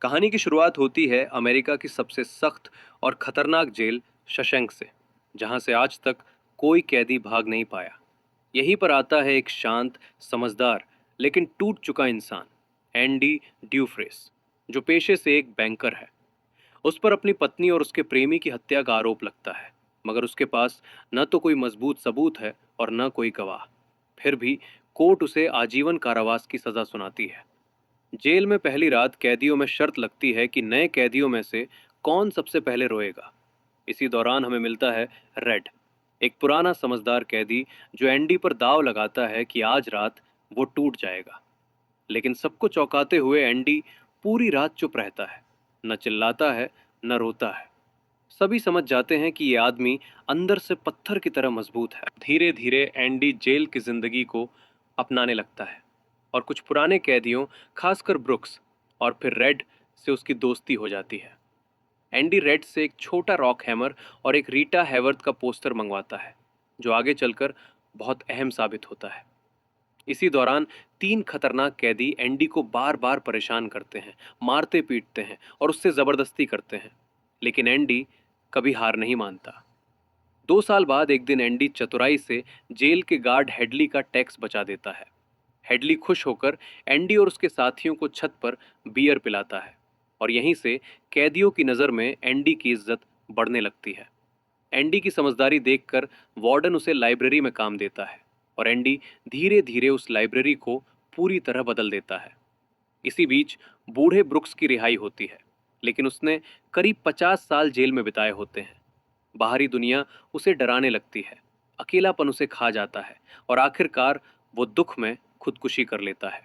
कहानी की शुरुआत होती है अमेरिका की सबसे सख्त और खतरनाक जेल शशैंक से, जहां से आज तक कोई कैदी भाग नहीं पाया। यहीं पर आता है एक शांत, समझदार लेकिन टूट चुका इंसान, एंडी ड्यूफ्रेस, जो पेशे से एक बैंकर है। उस पर अपनी पत्नी और उसके प्रेमी की हत्या का आरोप लगता है, मगर उसके पास न तो कोई मजबूत सबूत है और न कोई गवाह। फिर भी कोर्ट उसे आजीवन कारावास की सजा सुनाती है। जेल में पहली रात कैदियों में शर्त लगती है कि नए कैदियों में से कौन सबसे पहले रोएगा। इसी दौरान हमें मिलता है रेड, एक पुराना समझदार कैदी जो एंडी पर दाव लगाता है कि आज रात वो टूट जाएगा। लेकिन सबको चौंकाते हुए एंडी पूरी रात चुप रहता है, न चिल्लाता है न रोता है। सभी समझ जाते हैं कि ये आदमी अंदर से पत्थर की तरह मजबूत है। धीरे धीरे एंडी जेल की जिंदगी को अपनाने लगता है और कुछ पुराने कैदियों, खासकर ब्रुक्स और फिर रेड से उसकी दोस्ती हो जाती है। एंडी रेड से एक छोटा रॉक हैमर और एक रीटा हैवर्थ का पोस्टर मंगवाता है, जो आगे चलकर बहुत अहम साबित होता है। इसी दौरान तीन खतरनाक कैदी एंडी को बार बार परेशान करते हैं, मारते पीटते हैं और उससे जबरदस्ती करते हैं। लेकिन एंडी कभी हार नहीं मानता। 2 साल बाद एक दिन एंडी चतुराई से जेल के गार्ड हेडली का टैक्स बचा देता है। हेडली खुश होकर एंडी और उसके साथियों को छत पर बियर पिलाता है और यहीं से कैदियों की नज़र में एंडी की इज्जत बढ़ने लगती है। एंडी की समझदारी देखकर वार्डन उसे लाइब्रेरी में काम देता है और एंडी धीरे धीरे उस लाइब्रेरी को पूरी तरह बदल देता है। इसी बीच बूढ़े ब्रुक्स की रिहाई होती है, लेकिन उसने करीब 50 साल जेल में बिताए होते हैं। बाहरी दुनिया उसे डराने लगती है, अकेलापन उसे खा जाता है और आखिरकार वो दुख में खुदकुशी कर लेता है।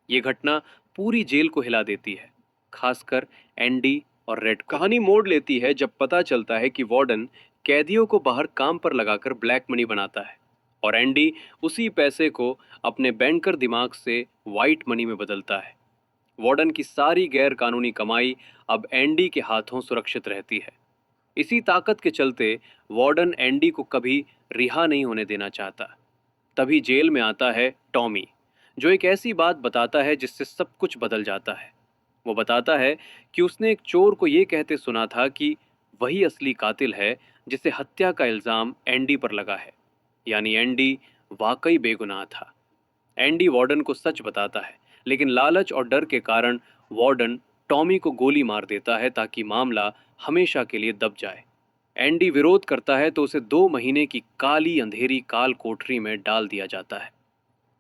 ये घटना पूरी जेल को हिला देती है, खासकर एंडी और रेड को। कहानी मोड़ लेती है जब पता चलता है कि वार्डन कैदियों को बाहर काम पर लगाकर ब्लैक मनी बनाता है और एंडी उसी पैसे को अपने बैंकर दिमाग से वाइट मनी में बदलता है। वार्डन की सारी गैर कानूनी कमाई अब एंडी के हाथों सुरक्षित रहती है। इसी ताकत के चलते वार्डन एंडी को कभी रिहा नहीं होने देना चाहता। तभी जेल में आता है टॉमी, जो एक ऐसी बात बताता है जिससे सब कुछ बदल जाता है। वो बताता है कि उसने एक चोर को ये कहते सुना था कि वही असली कातिल है जिसे हत्या का इल्जाम एंडी पर लगा है, यानी एंडी वाकई बेगुनाह था। एंडी वार्डन को सच बताता है, लेकिन लालच और डर के कारण वार्डन टॉमी को गोली मार देता है ताकि मामला हमेशा के लिए दब जाए। एंडी विरोध करता है तो उसे 2 महीने की काली अंधेरी काल कोठरी में डाल दिया जाता है।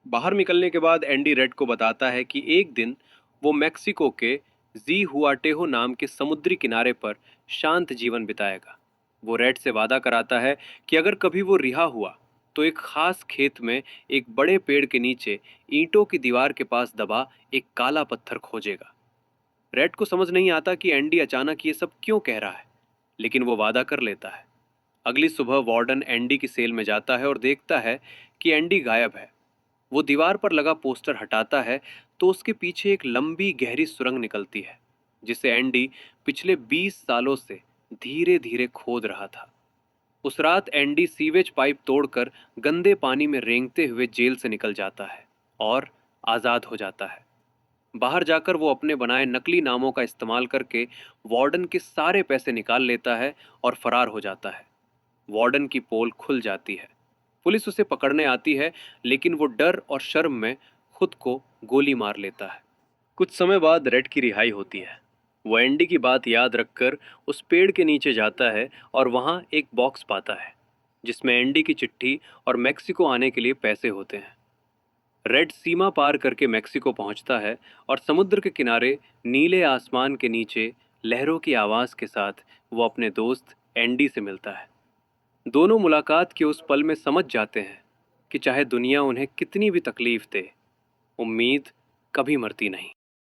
बाहर निकलने के बाद एंडी रेड को बताता है कि एक दिन वो मेक्सिको के जी हुआटेहो नाम के समुद्री किनारे पर शांत जीवन बिताएगा। वो रेड से वादा कराता है कि अगर कभी वो रिहा हुआ तो एक खास खेत में एक बड़े पेड़ के नीचे ईंटों की दीवार के पास दबा एक काला पत्थर खोजेगा। रेड को समझ नहीं आता कि एंडी अचानक ये सब क्यों कह रहा है, लेकिन वो वादा कर लेता है। अगली सुबह वार्डन एंडी की सेल में जाता है और देखता है कि एंडी गायब है। वो दीवार पर लगा पोस्टर हटाता है तो उसके पीछे एक लंबी गहरी सुरंग निकलती है, जिसे एंडी पिछले 20 सालों से धीरे धीरे खोद रहा था। उस रात एंडी सीवेज पाइप तोड़कर गंदे पानी में रेंगते हुए जेल से निकल जाता है और आज़ाद हो जाता है। बाहर जाकर वो अपने बनाए नकली नामों का इस्तेमाल करके वार्डन के सारे पैसे निकाल लेता है और फरार हो जाता है। वार्डन की पोल खुल जाती है। पुलिस उसे पकड़ने आती है, लेकिन वो डर और शर्म में खुद को गोली मार लेता है। कुछ समय बाद रेड की रिहाई होती है। वो एंडी की बात याद रखकर उस पेड़ के नीचे जाता है और वहाँ एक बॉक्स पाता है, जिसमें एंडी की चिट्ठी और मेक्सिको आने के लिए पैसे होते हैं। रेड सीमा पार करके मेक्सिको पहुंचता है और समुद्र के किनारे नीले आसमान के नीचे लहरों की आवाज़ के साथ वो अपने दोस्त एंडी से मिलता है। दोनों मुलाकात के उस पल में समझ जाते हैं कि चाहे दुनिया उन्हें कितनी भी तकलीफ दे, उम्मीद कभी मरती नहीं।